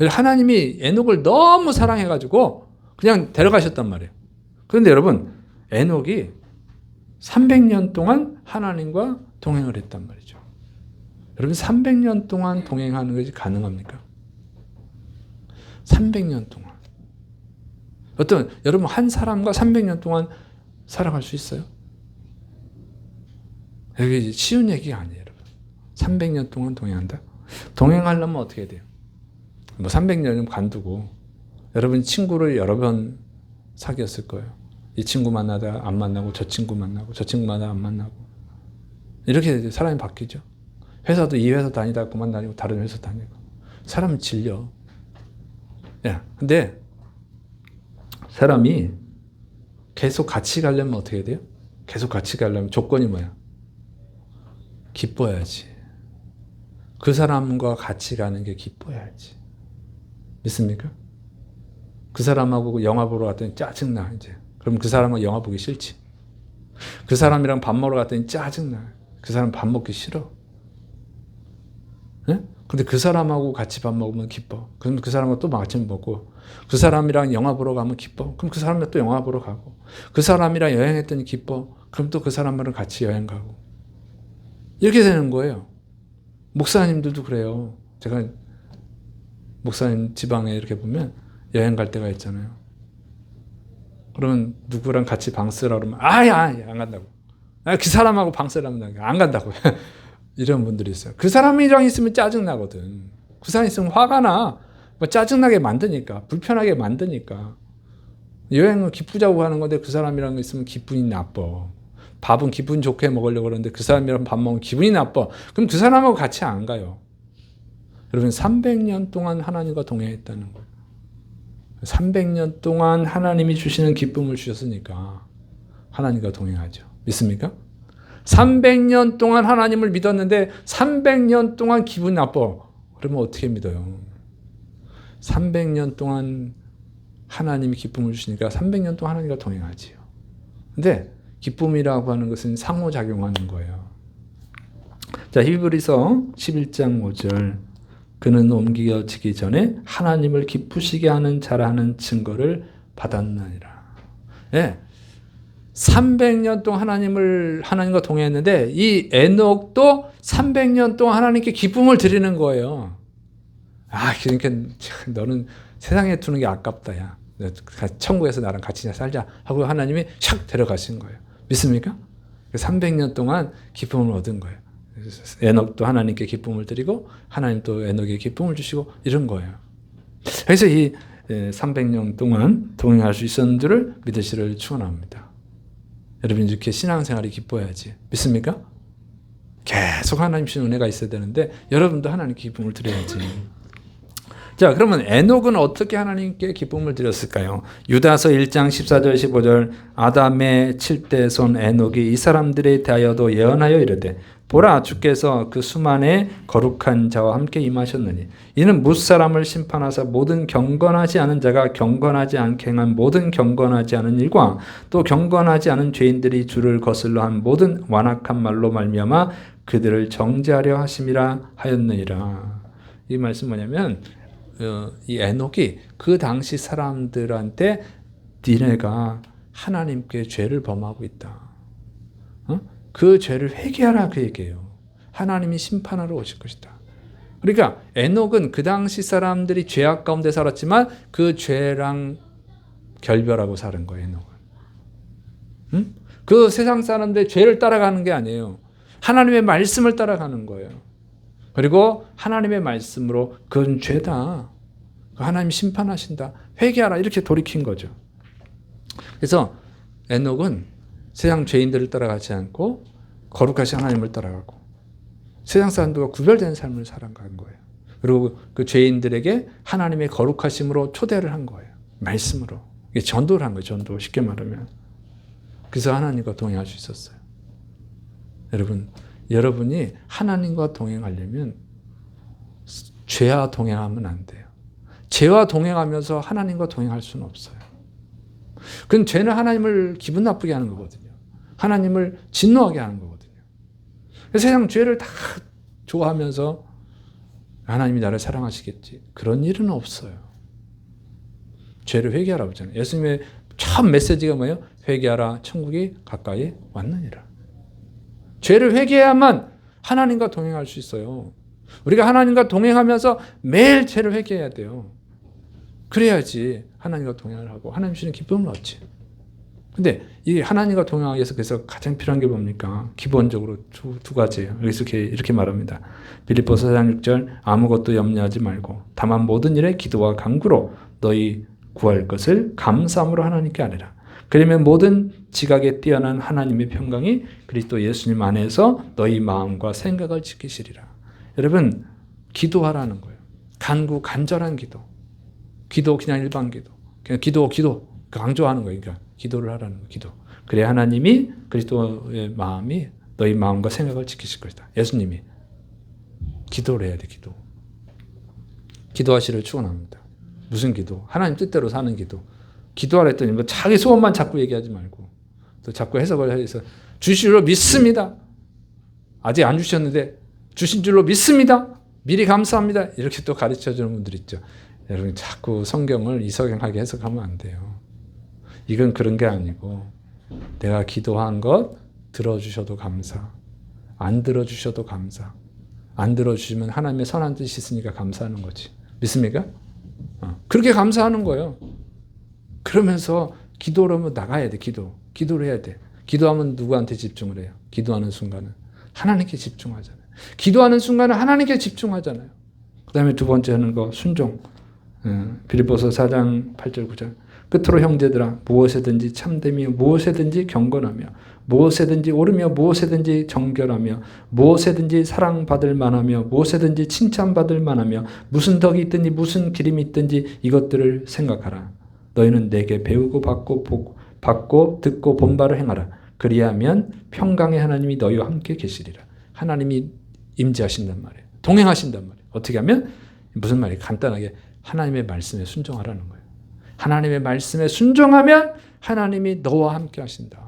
하나님이 에녹을 너무 사랑해가지고 그냥 데려가셨단 말이에요. 그런데 여러분 에녹이 300년 동안 하나님과 동행을 했단 말이죠. 여러분 300년 동안 동행하는 것이 가능합니까? 300년 동안. 여러분 한 사람과 300년 동안 살아갈 수 있어요? 이게 쉬운 얘기가 아니에요, 여러분. 300년 동안 동행한다? 동행하려면 어떻게 돼요? 300년이면 관두고 여러분 친구를 여러 번 사귀었을 거예요. 이 친구 만나다 안 만나고 저 친구 만나고 저 친구 만나다 안 만나고 이렇게 사람이 바뀌죠. 회사도 이 회사 다니다 그만 다니고 다른 회사 다니고 사람은 질려. 근데 사람이 계속 같이 가려면 어떻게 돼요? 계속 같이 가려면 조건이 뭐야? 기뻐야지. 그 사람과 같이 가는 게 기뻐야지. 믿습니까? 그 사람하고 영화 보러 갔더니 짜증나 이제. 그럼 그 사람은 영화 보기 싫지. 그 사람이랑 밥 먹으러 갔더니 짜증나. 그 사람 밥 먹기 싫어. 네? 근데 그 사람하고 같이 밥 먹으면 기뻐. 그럼 그 사람하고 또 마침 먹고 그 사람이랑 영화 보러 가면 기뻐. 그럼 그 사람이랑 또 영화 보러 가고 그 사람이랑 여행했더니 기뻐. 그럼 또 그 사람이랑 같이 여행 가고 이렇게 되는 거예요. 목사님들도 그래요. 제가 목사님 지방에 이렇게 보면 여행 갈 때가 있잖아요. 그러면 누구랑 같이 방 쓰라 그러면 안 간다고. 그 사람하고 방 쓰라면 안 간다고. 이런 분들이 있어요. 그 사람이랑 있으면 짜증나거든. 그 사람 있으면 화가 나. 짜증나게 만드니까. 불편하게 만드니까. 여행은 기쁘자고 하는 건데 그 사람이랑 있으면 기분이 나빠. 밥은 기분 좋게 먹으려고 그러는데 그 사람이랑 밥 먹으면 기분이 나빠. 그럼 그 사람하고 같이 안 가요. 여러분 300년 동안 하나님과 동행했다는 거예요. 300년 동안 하나님이 주시는 기쁨을 주셨으니까 하나님과 동행하죠. 믿습니까? 300년 동안 하나님을 믿었는데 300년 동안 기분 나빠. 그러면 어떻게 믿어요? 300년 동안 하나님이 기쁨을 주시니까 300년 동안 하나님과 동행하지요. 근데 기쁨이라고 하는 것은 상호작용하는 거예요. 자, 히브리서 11장 5절 그는 옮겨지기 전에 하나님을 기쁘시게 하는 자라는 증거를 받았느니라. 예. 300년 동안 하나님과 동행했는데 이 에녹도 300년 동안 하나님께 기쁨을 드리는 거예요. 그러니까 너는 세상에 두는 게 아깝다. 야. 천국에서 나랑 같이 살자 하고 하나님이 샥 데려가신 거예요. 믿습니까? 300년 동안 기쁨을 얻은 거예요. 에녹도 하나님께 기쁨을 드리고 하나님 또 에녹에게 기쁨을 주시고 이런 거예요. 그래서 이 300년 동안 동행할 수 있었는 줄을 믿으시를 축원합니다. 여러분 이렇게 신앙생활이 기뻐야지. 믿습니까? 계속 하나님 주신 은혜가 있어야 되는데 여러분도 하나님께 기쁨을 드려야지. 자, 그러면 에녹은 어떻게 하나님께 기쁨을 드렸을까요? 유다서 1장 14절 15절 아담의 7대 손 에녹이 이 사람들에 대하여도 예언하여 이르되 보라 주께서 그 수만의 거룩한 자와 함께 임하셨느니 이는 무사람을 심판하사 모든 경건하지 않은 자가 경건하지 않게 행한 모든 경건하지 않은 일과 또 경건하지 않은 죄인들이 주를 거슬러 한 모든 완악한 말로 말미암아 그들을 정죄하려 하심이라 하였느니라. 이 말씀 뭐냐면 이 에녹이 그 당시 사람들한테 니네가 하나님께 죄를 범하고 있다. 그 죄를 회개하라 그 얘기예요. 하나님이 심판하러 오실 것이다. 그러니까 에녹은 그 당시 사람들이 죄악 가운데 살았지만 그 죄랑 결별하고 사는 거예요. 에녹은. 그 세상 사람들의 죄를 따라가는 게 아니에요. 하나님의 말씀을 따라가는 거예요. 그리고 하나님의 말씀으로 그건 죄다. 하나님 심판하신다. 회개하라. 이렇게 돌이킨 거죠. 그래서 에녹은 세상 죄인들을 따라가지 않고 거룩하신 하나님을 따라가고 세상 사람들과 구별된 삶을 살아간 거예요. 그리고 그 죄인들에게 하나님의 거룩하심으로 초대를 한 거예요. 말씀으로. 이게 전도를 한 거예요. 전도. 쉽게 말하면. 그래서 하나님과 동행할 수 있었어요. 여러분이 하나님과 동행하려면 죄와 동행하면 안 돼요. 죄와 동행하면서 하나님과 동행할 수는 없어요. 그건 죄는 하나님을 기분 나쁘게 하는 거거든요. 하나님을 진노하게 하는 거거든요. 세상 죄를 다 좋아하면서 하나님이 나를 사랑하시겠지. 그런 일은 없어요. 죄를 회개하라고 하잖아요. 예수님의 처음 메시지가 뭐예요? 회개하라 천국이 가까이 왔느니라. 죄를 회개해야만 하나님과 동행할 수 있어요. 우리가 하나님과 동행하면서 매일 죄를 회개해야 돼요. 그래야지 하나님과 동행을 하고 하나님 주시는 기쁨을 얻지. 근데 이 하나님과 동행하기 위해서 그래서 가장 필요한 게 뭡니까? 기본적으로 두 가지예요. 여기서 이렇게 말합니다. 빌립보서 4장 6절 아무것도 염려하지 말고 다만 모든 일에 기도와 간구로 너희 구할 것을 감사함으로 하나님께 아뢰라. 그러면 모든 지각에 뛰어난 하나님의 평강이 그리스도 예수님 안에서 너희 마음과 생각을 지키시리라. 여러분 기도하라는 거예요. 간절한 기도. 기도 그냥 일반 기도. 그냥 기도 강조하는 거예요. 그러니까 기도를 하라는 거예요. 기도. 그래 하나님이 그리스도의 마음이 너희 마음과 생각을 지키실 것이다. 예수님이 기도를 해야 돼. 기도하시를 축원합니다. 무슨 기도? 하나님 뜻대로 사는 기도. 기도하라 했더니 뭐 자기 소원만 자꾸 얘기하지 말고 또 자꾸 해석을 해서 주실 줄로 믿습니다. 아직 안 주셨는데 주신 줄로 믿습니다. 미리 감사합니다. 이렇게 또 가르쳐주는 분들 있죠. 여러분 자꾸 성경을 이성향하게 해석하면 안 돼요. 이건 그런 게 아니고 내가 기도한 것 들어주셔도 감사. 안 들어주셔도 감사. 안 들어주시면 하나님의 선한 뜻이 있으니까 감사하는 거지. 믿습니까? 그렇게 감사하는 거예요. 그러면서 기도를 하면 나가야 돼. 기도를 해야 돼. 기도하면 누구한테 집중을 해요? 기도하는 순간은 하나님께 집중하잖아요. 기도하는 순간은 하나님께 집중하잖아요. 그 다음에 두 번째 하는 거 순종. 빌립보서 4장 8절 9절 끝으로 형제들아 무엇에든지 참되며 무엇에든지 경건하며 무엇에든지 옳으며 무엇에든지 정결하며 무엇에든지 사랑받을 만하며 무엇에든지 칭찬받을 만하며 무슨 덕이 있든지 무슨 기림이 있든지 이것들을 생각하라. 너희는 내게 배우고 받고 듣고 본 바를 행하라. 그리하면 평강의 하나님이 너희와 함께 계시리라. 하나님이 임재하신단 말이에요. 동행하신단 말이에요. 어떻게 하면 무슨 말이에요? 간단하게 하나님의 말씀에 순종하라는 거예요. 하나님의 말씀에 순종하면 하나님이 너와 함께 하신다.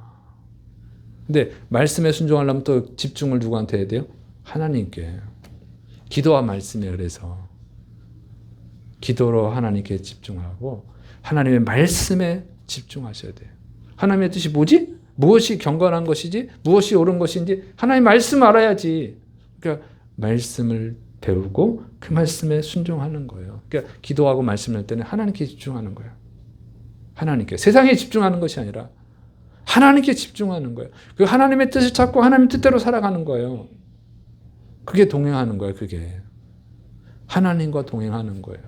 근데 말씀에 순종하려면 또 집중을 누구한테 해야 돼요? 하나님께. 기도와 말씀에 그래서 기도로 하나님께 집중하고 하나님의 말씀에 집중하셔야 돼요. 하나님의 뜻이 뭐지? 무엇이 경건한 것이지? 무엇이 옳은 것인지 하나님 말씀 알아야지. 그러니까 말씀을 배우고 그 말씀에 순종하는 거예요. 그러니까 기도하고 말씀할 때는 하나님께 집중하는 거예요. 하나님께. 세상에 집중하는 것이 아니라 하나님께 집중하는 거예요. 그 하나님의 뜻을 찾고 하나님 뜻대로 살아가는 거예요. 그게 동행하는 거예요. 그게 하나님과 동행하는 거예요.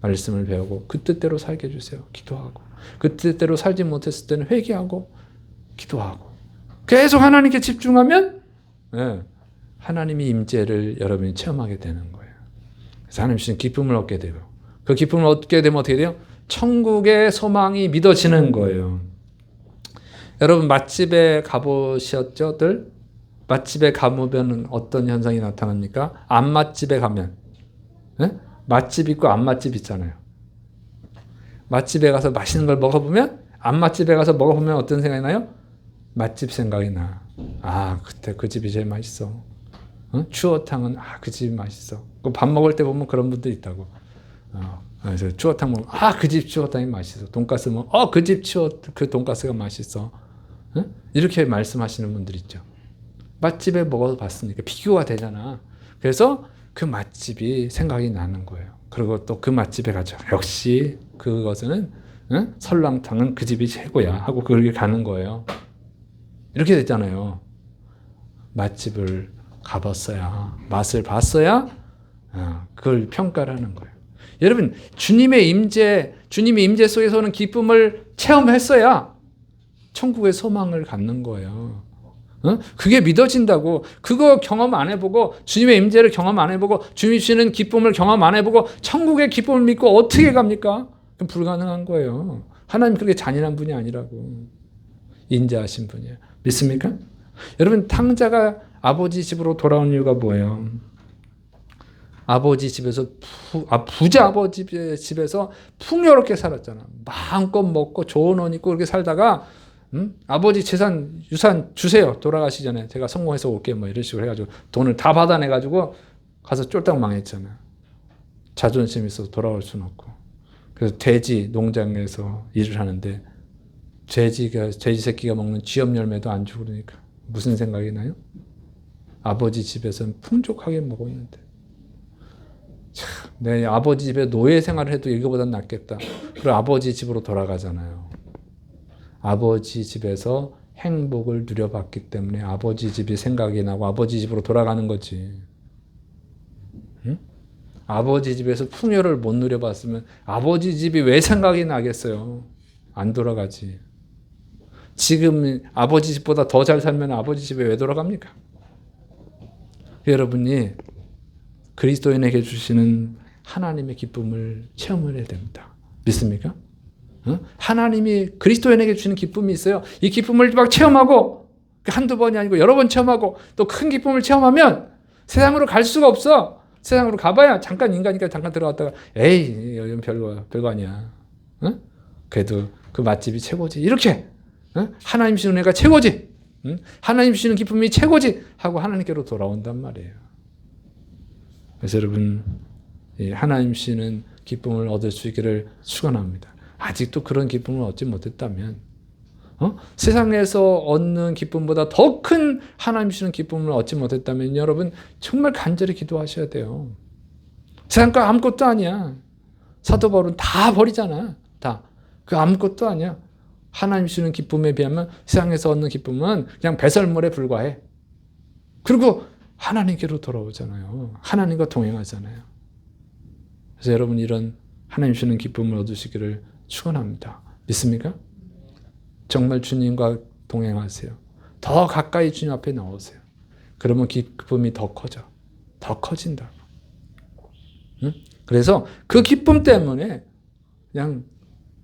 말씀을 배우고 그 뜻대로 살게 해주세요. 기도하고 그 뜻대로 살지 못했을 때는 회개하고 기도하고 계속 하나님께 집중하면 하나님의 임재를 여러분이 체험하게 되는 거예요. 그래서 하나님 주신 기쁨을 얻게 되고 그 기쁨을 얻게 되면 어떻게 돼요? 천국의 소망이 믿어지는 거예요. 여러분 맛집에 가보셨죠?들? 맛집에 가보면 어떤 현상이 나타납니까? 안 맛집에 가면 맛집 있고 안 맛집 있잖아요. 맛집에 가서 맛있는 걸 먹어보면 안 맛집에 가서 먹어보면 어떤 생각이 나요? 맛집 생각이 나. 아 그때 그 집이 제일 맛있어. 추어탕은 그 집이 맛있어. 밥 먹을 때 보면 그런 분들 있다고. 그래서 추어탕 먹으면 그 집 추어탕이 맛있어. 돈가스 먹으면 그 집 그 돈가스가 맛있어. 이렇게 말씀하시는 분들 있죠. 맛집에 먹어봤으니까 비교가 되잖아. 그래서 그 맛집이 생각이 나는 거예요. 그리고 또 그 맛집에 가죠. 역시 그것은 설렁탕은 그 집이 최고야 하고 그렇게 가는 거예요. 이렇게 됐잖아요. 맛집을 가봤어야 맛을 봤어야 그걸 평가를 하는 거예요. 여러분 주님의 임재 속에서 오는 기쁨을 체험했어야 천국의 소망을 갖는 거예요. 그게 믿어진다고. 그거 경험 안 해보고 주님의 임재를 경험 안 해보고 주님이 주시는 기쁨을 경험 안 해보고 천국의 기쁨을 믿고 어떻게 갑니까? 그럼 불가능한 거예요. 하나님 그렇게 잔인한 분이 아니라고. 인자하신 분이에요. 믿습니까? 여러분 탕자가 아버지 집으로 돌아온 이유가 뭐예요? 아버지 집에서 부자 아버지 집에서 풍요롭게 살았잖아. 마음껏 먹고 좋은 옷 입고 그렇게 살다가 아버지 재산 유산 주세요. 돌아가시 전에 제가 성공해서 올게 뭐 이런 식으로 해가지고 돈을 다 받아내가지고 가서 쫄딱 망했잖아. 자존심 있어서 돌아올 수는 없고. 그래서 돼지 농장에서 일을 하는데 돼지 새끼가 먹는 쥐염 열매도 안 주고 그러니까 무슨 생각이 나요? 아버지 집에서는 풍족하게 먹었는데 내 아버지 집에 노예 생활을 해도 이거보다 낫겠다. 그리고 아버지 집으로 돌아가잖아요. 아버지 집에서 행복을 누려봤기 때문에 아버지 집이 생각이 나고 아버지 집으로 돌아가는 거지. 응? 아버지 집에서 풍요를 못 누려봤으면 아버지 집이 왜 생각이 나겠어요? 안 돌아가지. 지금 아버지 집보다 더 잘 살면 아버지 집에 왜 돌아갑니까? 여러분이 그리스도인에게 주시는 하나님의 기쁨을 체험을 해야 됩니다. 믿습니까? 하나님이 그리스도인에게 주시는 기쁨이 있어요. 이 기쁨을 막 체험하고 한두 번이 아니고 여러 번 체험하고 또 큰 기쁨을 체험하면 세상으로 갈 수가 없어. 세상으로 가봐야 잠깐 인간이니까 잠깐 들어갔다가 에이 여기는 별거 아니야. 그래도 그 맛집이 최고지. 이렇게 하나님 주시는 은혜가 최고지. 하나님 주시는 기쁨이 최고지 하고 하나님께로 돌아온단 말이에요. 그래서 여러분 하나님 주시는 기쁨을 얻을 수 있기를 축원합니다. 아직도 그런 기쁨을 얻지 못했다면 세상에서 얻는 기쁨보다 더 큰 하나님 주시는 기쁨을 얻지 못했다면 여러분 정말 간절히 기도하셔야 돼요. 세상 거 아무것도 아니야. 사도 바울은 다 버리잖아. 다. 그 아무것도 아니야. 하나님 주시는 기쁨에 비하면 세상에서 얻는 기쁨은 그냥 배설물에 불과해. 그리고 하나님께로 돌아오잖아요. 하나님과 동행하잖아요. 그래서 여러분 이런 하나님 주시는 기쁨을 얻으시기를 축원합니다. 믿습니까? 정말 주님과 동행하세요. 더 가까이 주님 앞에 나오세요. 그러면 기쁨이 더 커져. 더 커진다. 응? 그래서 그 기쁨 때문에 그냥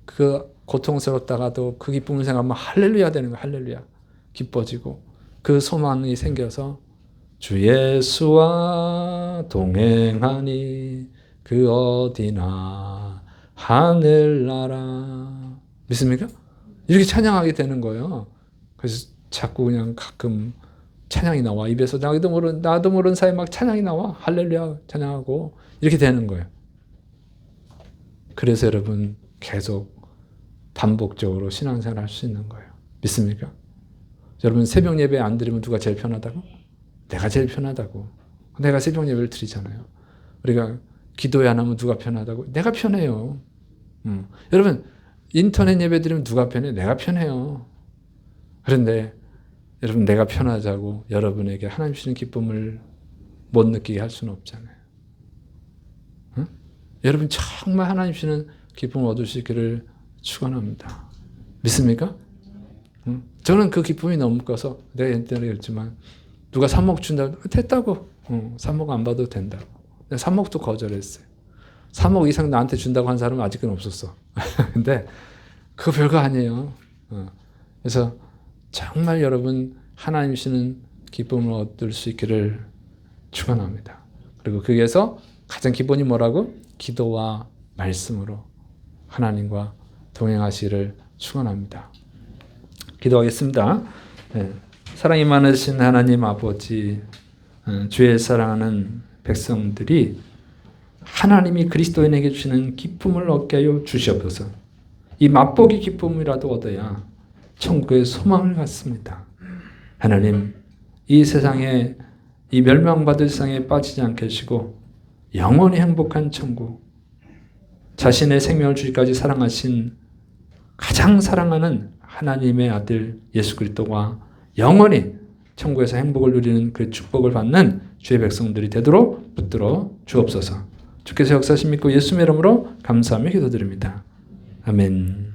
그 고통스럽다가도 그 기쁨을 생각하면 할렐루야 되는 거야. 할렐루야. 기뻐지고 그 소망이 생겨서 주 예수와 동행하니 그 어디나 하늘나라. 믿습니까? 이렇게 찬양하게 되는 거예요. 그래서 자꾸 그냥 가끔 찬양이 나와. 입에서 나도 모르는 사이에 막 찬양이 나와. 할렐루야 찬양하고 이렇게 되는 거예요. 그래서 여러분 계속 반복적으로 신앙생활 할 수 있는 거예요. 믿습니까? 여러분 새벽 예배 안 드리면 누가 제일 편하다고? 내가 제일 편하다고. 내가 새벽 예배를 드리잖아요. 우리가 기도회 안 하면 누가 편하다고? 내가 편해요. 여러분 인터넷 예배 드리면 누가 편해? 내가 편해요. 그런데 여러분 내가 편하자고 여러분에게 하나님 주시는 기쁨을 못 느끼게 할 수는 없잖아요. 응? 여러분 정말 하나님 주시는 기쁨을 얻을 수 있기를 축원합니다. 믿습니까? 응? 저는 그 기쁨이 너무 커서 내가 옛날에 그랬지만 누가 3억 준다고 됐다고. 3억 안 받아도 된다고. 3억도 거절했어요. 3억 이상 나한테 준다고 한 사람은 아직은 없었어. 근데 그거 별거 아니에요. 그래서 정말 여러분 하나님 주시는 기쁨을 얻을 수 있기를 축원합니다. 그리고 거기에서 가장 기본이 뭐라고? 기도와 말씀으로 하나님과 동행하시기를 축원합니다. 기도하겠습니다. 네. 사랑이 많으신 하나님 아버지, 주의 사랑하는 백성들이 하나님이 그리스도인에게 주시는 기쁨을 얻게 하여 주시옵소서. 이 맛보기 기쁨이라도 얻어야 천국의 소망을 갖습니다. 하나님, 이 세상에 이 멸망받을 세상에 빠지지 않게 하시고 영원히 행복한 천국, 자신의 생명을 주기까지 사랑하신 가장 사랑하는 하나님의 아들 예수 그리스도와 영원히 천국에서 행복을 누리는 그 축복을 받는 주의 백성들이 되도록 붙들어 주옵소서. 주께서 역사하심 믿고 예수의 이름으로 감사하며 기도드립니다. 아멘.